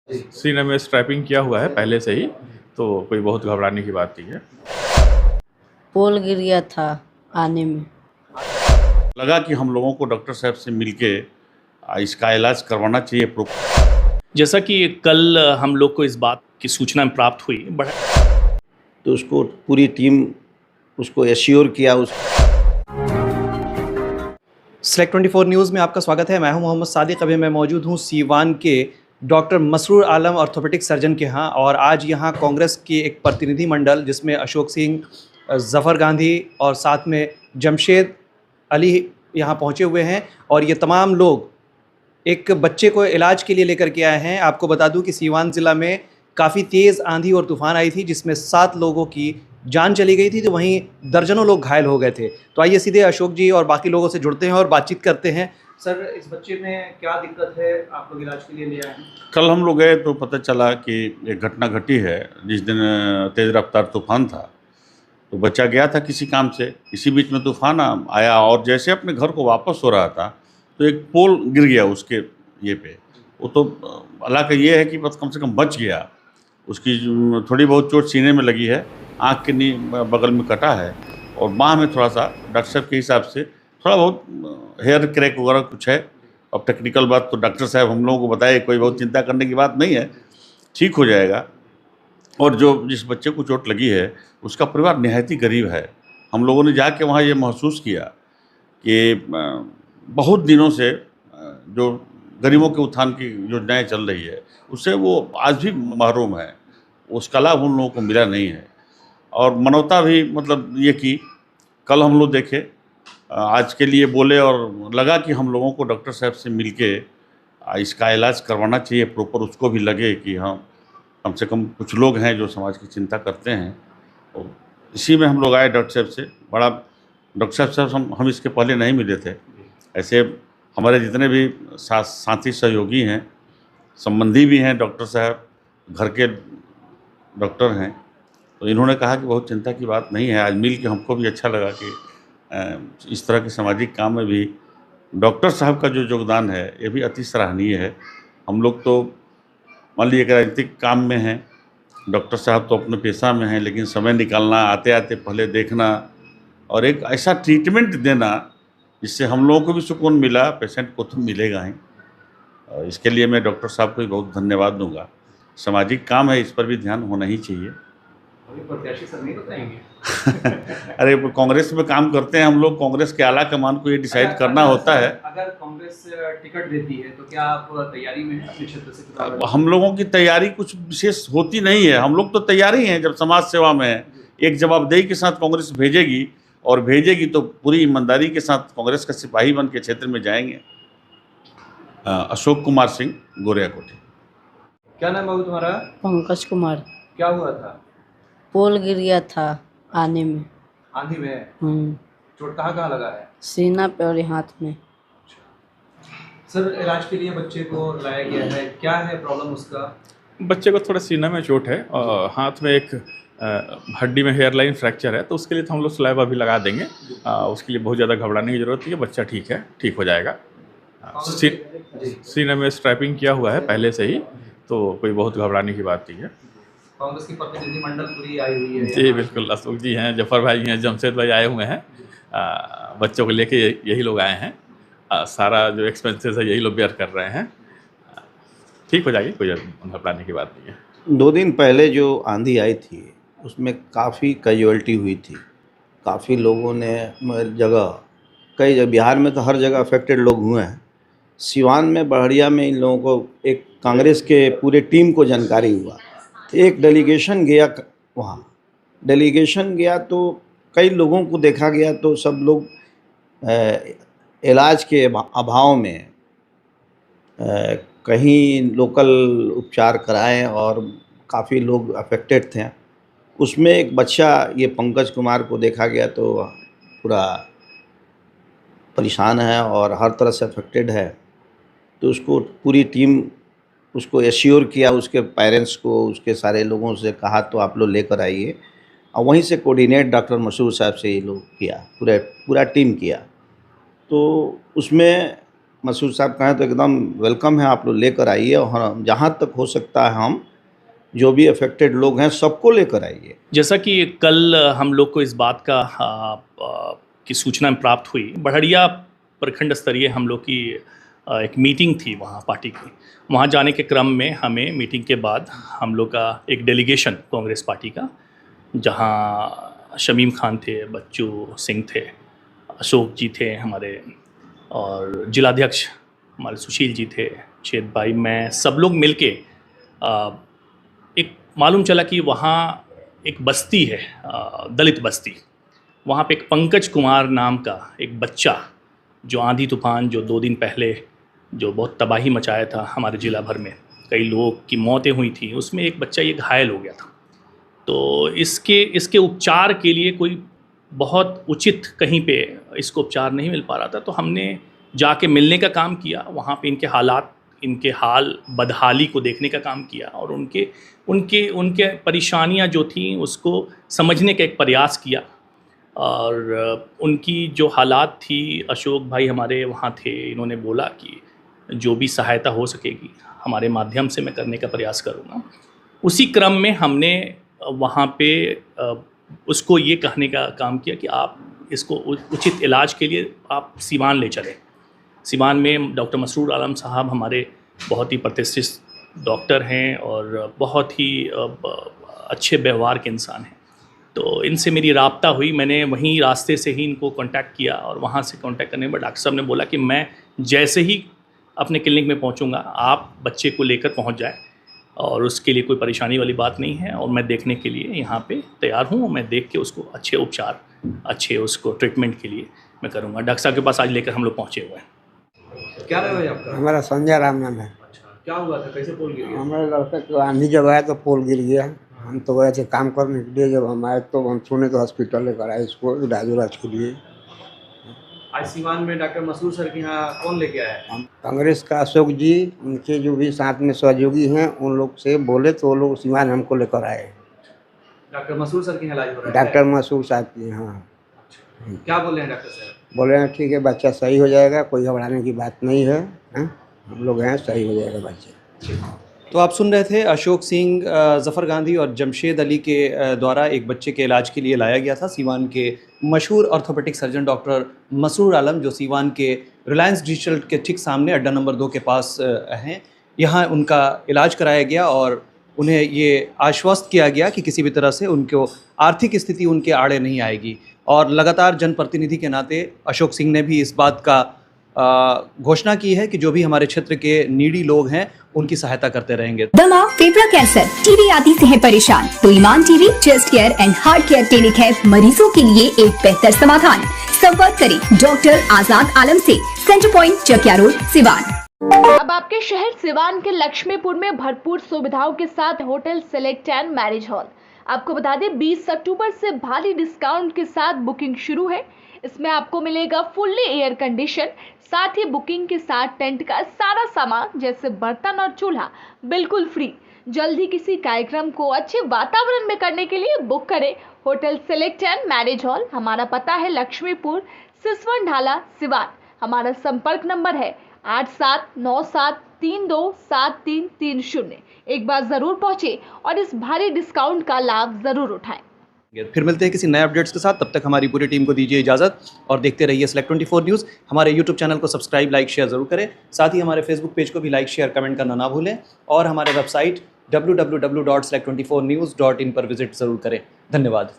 सीने में स्ट्रैपिंग किया हुआ है पहले से ही, तो कोई बहुत घबराने की बात नहीं है। पोल गिर गया था आने में। लगा कि हम लोगों को डॉक्टर साहब से मिलके इसका इलाज करवाना चाहिए। जैसा कि कल हम लोग को इस बात की सूचना प्राप्त हुई, तो उसको पूरी टीम उसको एश्योर किया। सेलेक्ट 24 न्यूज़ में आपका स्वागत है। मैं हूं मोहम्मद सादिक। अभी मैं मौजूद हूं सीवान के डॉक्टर मसरूर आलम ऑर्थोपेडिक सर्जन के यहाँ, और आज यहाँ कांग्रेस की एक प्रतिनिधि मंडल जिसमें अशोक सिंह, ज़फ़र गांधी और साथ में जमशेद अली यहाँ पहुँचे हुए हैं। और ये तमाम लोग एक बच्चे को इलाज के लिए लेकर के आए हैं। आपको बता दूं कि सीवान ज़िला में काफ़ी तेज़ आंधी और तूफ़ान आई थी, जिसमें 7 लोगों की जान चली गई थी, तो वहीं दर्जनों लोग घायल हो गए थे। तो आइए सीधे अशोक जी और बाकी लोगों से जुड़ते हैं और बातचीत करते हैं। सर, इस बच्चे में क्या दिक्कत है? आप लोग इलाज के लिए ले आए हैं। कल हम लोग गए तो पता चला कि एक घटना घटी है। जिस दिन तेज़ रफ्तार तूफान था तो बच्चा गया था किसी काम से, इसी बीच में तूफान आया और जैसे अपने घर को वापस हो रहा था तो एक पोल गिर गया उसके ये पे। वो तो अल्लाह का ये है कि बस कम से कम बच गया। उसकी थोड़ी बहुत चोट सीने में लगी है, आँख के बगल में कटा है और बाँह में थोड़ा सा डॉक्टर साहब के हिसाब से थोड़ा बहुत हेयर क्रैक वगैरह कुछ है। अब टेक्निकल बात तो डॉक्टर साहब हम लोगों को बताए, कोई बहुत चिंता करने की बात नहीं है, ठीक हो जाएगा। और जो जिस बच्चे को चोट लगी है उसका परिवार निहायत ही गरीब है। हम लोगों ने जाके वहाँ ये महसूस किया कि बहुत दिनों से जो गरीबों के उत्थान की योजनाएं चल रही है उससे वो आज भी महरूम है, उसका लाभ उन लोगों को मिला नहीं है। और मानवता भी मतलब ये कि कल हम लोग देखे, आज के लिए बोले और लगा कि हम लोगों को डॉक्टर साहब से मिलके इसका इलाज करवाना चाहिए प्रॉपर। उसको भी लगे कि हाँ, कम से कम कुछ लोग हैं जो समाज की चिंता करते हैं। और इसी में हम लोग आए डॉक्टर साहब से। बड़ा डॉक्टर साहब से हम इसके पहले नहीं मिले थे। ऐसे हमारे जितने भी साथी सहयोगी हैं, संबंधी भी हैं, डॉक्टर साहब घर के डॉक्टर हैं, तो इन्होंने कहा कि बहुत चिंता की बात नहीं है। आज मिल के हमको भी अच्छा लगा कि इस तरह के सामाजिक काम में भी डॉक्टर साहब का जो योगदान है ये भी अति सराहनीय है। हम लोग तो मान लीजिए कि राजनीतिक काम में हैं, डॉक्टर साहब तो अपने पेशा में हैं, लेकिन समय निकालना, आते आते पहले देखना और एक ऐसा ट्रीटमेंट देना जिससे हम लोगों को भी सुकून मिला, पेशेंट को तो मिलेगा ही। और इसके लिए मैं डॉक्टर साहब को भी बहुत धन्यवाद दूंगा। सामाजिक काम है, इस पर भी ध्यान होना ही चाहिए। प्रत्याशी सर नहीं बताएंगे? अरे कांग्रेस में काम करते हैं हम लोग, कांग्रेस के आला कमान को ये डिसाइड करना होता है। अगर कांग्रेस टिकट देती है तो क्या आप तैयारी में हैं अपने क्षेत्र से? हम लोगों की तैयारी कुछ विशेष होती नहीं है। हम लोग तो तैयार ही हैं, जब समाज सेवा में है। एक जवाबदेही के साथ कांग्रेस भेजेगी और भेजेगी तो पूरी ईमानदारी के साथ कांग्रेस का सिपाही बन के क्षेत्र में जाएंगे। अशोक कुमार सिंह, गोरिया कोठी। क्या नाम है तुम्हारा? पंकज कुमार। क्या हुआ था? पोल गिर गया था आने में। आंधी में? चोट कहाँ कहाँ लगा है? सीना पे और हाथ में। सर, इलाज के लिए बच्चे को लाया गया है, क्या है प्रॉब्लम उसका? बच्चे को थोड़ा सीने में चोट है और हाथ में एक हड्डी में हेयरलाइन फ्रैक्चर है, तो उसके लिए तो हम लोग स्लैब अभी लगा देंगे। उसके लिए बहुत ज़्यादा घबराने की ज़रूरत नहीं है। बच्चा ठीक है, ठीक हो जाएगा। सीने में स्ट्रैपिंग किया हुआ है पहले से ही, तो कोई बहुत घबराने की बात नहीं है। कांग्रेस की प्रतिनिधि मंडल पूरी आई हुई है? जी बिल्कुल, अशोक जी हैं, जफ़र भाई हैं, जमशेद भाई आए हुए हैं। बच्चों को लेके यही लोग आए हैं। सारा जो एक्सपेंसेस है यही लोग बेयर कर रहे हैं। ठीक हो जाएगी, कोई घबराने की बात नहीं है। 2 दिन पहले जो आंधी आई थी उसमें काफ़ी कैजुअल्टी हुई थी। काफ़ी लोगों ने कई बिहार में तो हर जगह अफेक्टेड लोग हुए हैं। सिवान में, बड़हरिया में इन लोगों को एक कांग्रेस के पूरे टीम को जानकारी हुआ। एक डेलीगेशन गया वहाँ। डेलीगेशन गया तो कई लोगों को देखा गया, तो सब लोग इलाज के अभाव में कहीं लोकल उपचार कराएं और काफ़ी लोग अफेक्टेड थे। उसमें एक बच्चा, ये पंकज कुमार को देखा गया तो पूरा परेशान है और हर तरह से अफेक्टेड है। तो उसको पूरी टीम उसको एश्योर किया, उसके पेरेंट्स को, उसके सारे लोगों से कहा तो आप लोग लेकर आइए। और वहीं से कोऑर्डिनेट डॉक्टर मसरूर साहब से ये लोग किया, पूरा टीम किया। तो उसमें मसूद साहब कहें तो एकदम वेलकम है, आप लोग लेकर आइए और हम जहाँ तक हो सकता है हम जो भी अफेक्टेड लोग हैं सबको लेकर आइए। जैसा कि कल हम लोग को इस बात का की सूचना प्राप्त हुई, बढ़िया प्रखंड स्तरीय हम लोग की एक मीटिंग थी वहाँ पार्टी की। वहाँ जाने के क्रम में हमें मीटिंग के बाद हम लोग का एक डेलीगेशन कांग्रेस पार्टी का, जहाँ शमीम खान थे, बच्चू सिंह थे, अशोक जी थे हमारे, और जिलाध्यक्ष हमारे सुशील जी थे, छेद भाई, मैं, सब लोग मिलके एक मालूम चला कि वहाँ एक बस्ती है, दलित बस्ती, वहाँ पे एक पंकज कुमार नाम का एक बच्चा, जो आंधी तूफान जो 2 दिन पहले जो बहुत तबाही मचाया था हमारे ज़िला भर में, कई लोग की मौतें हुई थी, उसमें एक बच्चा ये घायल हो गया था। तो इसके उपचार के लिए कोई बहुत उचित कहीं पे इसको उपचार नहीं मिल पा रहा था, तो हमने जाके मिलने का काम किया, वहाँ पे इनके हालात, इनके हाल बदहाली को देखने का काम किया और उनके परेशानियाँ जो थी उसको समझने का एक प्रयास किया। और उनकी जो हालात थी, अशोक भाई हमारे वहाँ थे, इन्होंने बोला कि जो भी सहायता हो सकेगी हमारे माध्यम से मैं करने का प्रयास करूँगा। उसी क्रम में हमने वहाँ पे उसको ये कहने का काम किया कि आप इसको उचित इलाज के लिए आप सीवान ले चलें। सीवान में डॉक्टर मसरूर आलम साहब हमारे बहुत ही प्रतिष्ठित डॉक्टर हैं और बहुत ही अच्छे व्यवहार के इंसान हैं। तो इनसे मेरी राब्ता हुई, मैंने वहीं रास्ते से ही इनको कांटेक्ट किया और वहाँ से कांटेक्ट करने पर डॉक्टर साहब ने बोला कि मैं जैसे ही अपने क्लिनिक में पहुँचूँगा आप बच्चे को लेकर पहुँच जाए और उसके लिए कोई परेशानी वाली बात नहीं है, और मैं देखने के लिए यहाँ पे तैयार हूँ। मैं देख के उसको अच्छे उपचार, अच्छे उसको ट्रीटमेंट के लिए मैं करूँगा। डॉक्टर साहब के पास आज लेकर हम लोग पहुँचे हुए हैं। क्या नाम है आपका? हमारा संजय राम नाम है। अच्छा, क्या हुआ था, कैसे पोल गिर गया? हमारे लड़के को आंधी जब आया तो पोल गिर गया। हम तो गए थे काम करने के लिए, जब हम आए तो हम सुने तो हॉस्पिटल लेकर आए इसको इलाज के लिए। आज सीवान में डॉक्टर मसूर सर के यहाँ कौन लेके आया है? कांग्रेस का अशोक जी, उनके जो भी साथ में सहयोगी हैं उन लोग से बोले तो वो लोग सीवान हमको लेकर आए। डॉक्टर मसूर सर के यहाँ इलाज हो रहा है? डॉक्टर मसूर साहब के यहाँ। क्या बोले हैं डॉक्टर साहब? बोले हैं ठीक है, बच्चा सही हो जाएगा, कोई घबराने की बात नहीं है, हम लोग हैं, सही हो जाएगा बच्चा। तो आप सुन रहे थे अशोक सिंह, ज़फ़र गांधी और जमशेद अली के द्वारा एक बच्चे के इलाज के लिए लाया गया था सीवान के मशहूर ऑर्थोपेडिक सर्जन डॉक्टर मसरूर आलम, जो सीवान के रिलायंस डिजिटल के ठीक सामने अड्डा नंबर 2 के पास हैं। यहाँ उनका इलाज कराया गया और उन्हें ये आश्वस्त किया गया कि किसी भी तरह से उनको आर्थिक स्थिति उनके आड़े नहीं आएगी। और लगातार जनप्रतिनिधि के नाते अशोक सिंह ने भी इस बात का घोषणा की है कि जो भी हमारे क्षेत्र के नीडी लोग हैं उनकी सहायता करते रहेंगे। दमा, फेफड़ा कैंसर, टीबी आदि से है परेशान तो Iman TB chest care and heart care clinic है मरीजों के लिए एक बेहतर समाधान। संपर्क करें डॉक्टर आजाद आलम से, centre point, Chakia road, Siwan. अब आपके शहर सिवान के लक्ष्मीपुर में भरपूर सुविधाओं के साथ hotel select and marriage hall. आपको बता दें 20 अक्टूबर से भारी डिस्काउंट के साथ बुकिंग शुरू है। इसमें आपको मिलेगा फुल्ली एयर कंडीशन, साथ ही बुकिंग के साथ टेंट का सारा सामान जैसे बर्तन और चूल्हा बिल्कुल फ्री। जल्द ही किसी कार्यक्रम को अच्छे वातावरण में करने के लिए बुक करें hotel select and marriage hall. हमारा पता है लक्ष्मीपुर, सिसवन ढाला, सिवान। हमारा संपर्क नंबर है 8797327330। एक बार जरूर पहुंचे और इस भारी डिस्काउंट का लाभ जरूर उठाएं। फिर मिलते हैं किसी नए अपडेट्स के साथ, तब तक हमारी पूरी टीम को दीजिए इजाज़त और देखते रहिए Select24 न्यूज़। हमारे यूट्यूब चैनल को सब्सक्राइब, लाइक, शेयर ज़रूर करें। साथ ही हमारे फेसबुक पेज को भी लाइक, शेयर, कमेंट करना ना भूलें और हमारे वेबसाइट www.select24news.in पर विजिट ज़रूर करें। धन्यवाद।